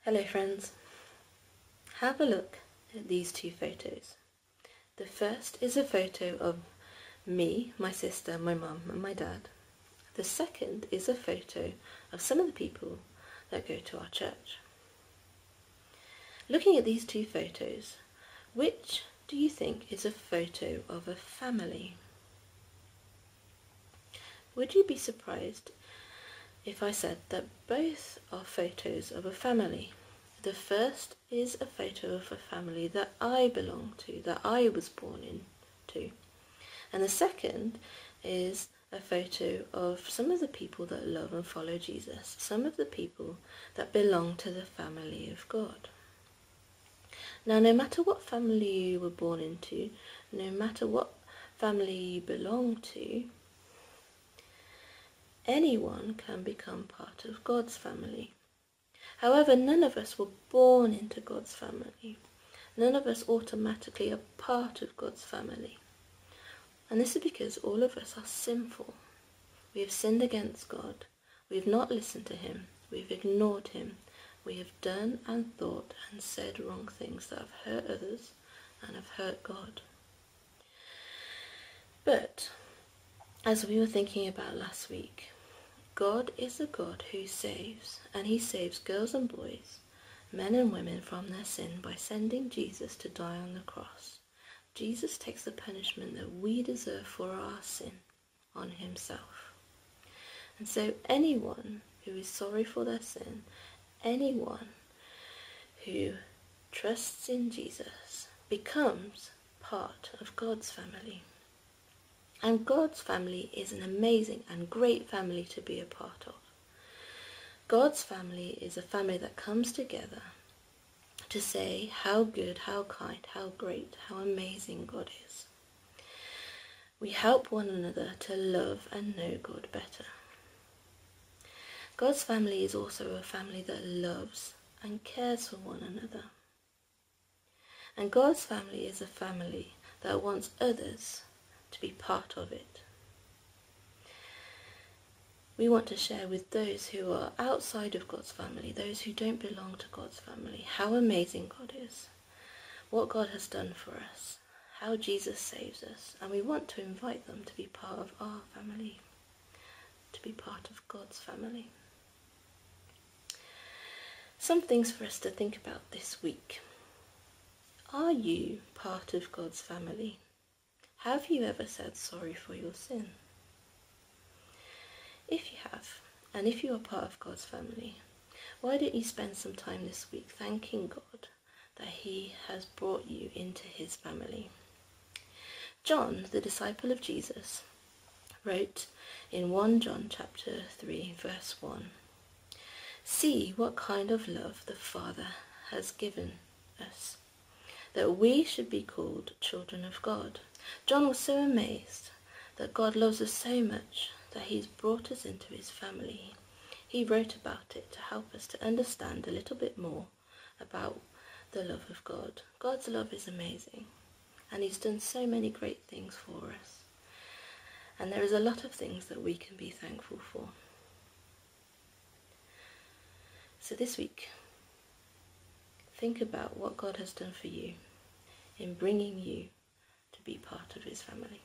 Hello friends, have a look at these two photos. The first is a photo of me, my sister, my mum and my dad. The second is a photo of some of the people that go to our church. Looking at these two photos, which do you think is a photo of a family? Would you be surprised if I said that both are photos of a family? The first is a photo of a family that I belong to, that I was born into. And the second is a photo of some of the people that love and follow Jesus, some of the people that belong to the family of God. Now, no matter what family you were born into, no matter what family you belong to, anyone can become part of God's family. However, none of us were born into God's family. None of us automatically are part of God's family. And this is because all of us are sinful. We have sinned against God. We have not listened to him. We have ignored him. We have done and thought and said wrong things that have hurt others and have hurt God. But, as we were thinking about last week, God is a God who saves, and he saves girls and boys, men and women from their sin by sending Jesus to die on the cross. Jesus takes the punishment that we deserve for our sin on himself. And so anyone who is sorry for their sin, anyone who trusts in Jesus, becomes part of God's family. And God's family is an amazing and great family to be a part of. God's family is a family that comes together to say how good, how kind, how great, how amazing God is. We help one another to love and know God better. God's family is also a family that loves and cares for one another. And God's family is a family that wants others to be part of it. We want to share with those who are outside of God's family, those who don't belong to God's family, how amazing God is, what God has done for us, how Jesus saves us, and we want to invite them to be part of our family, to be part of God's family. Some things for us to think about this week. Are you part of God's family? Have you ever said sorry for your sin? If you have, and if you are part of God's family, why don't you spend some time this week thanking God that he has brought you into his family? John, the disciple of Jesus, wrote in 1 John chapter 3 verse 1, "See what kind of love the Father has given us, that we should be called children of God." John was so amazed that God loves us so much that he's brought us into his family. He wrote about it to help us to understand a little bit more about the love of God. God's love is amazing, and he's done so many great things for us. And there is a lot of things that we can be thankful for. So this week, think about what God has done for you in bringing you to be part of his family.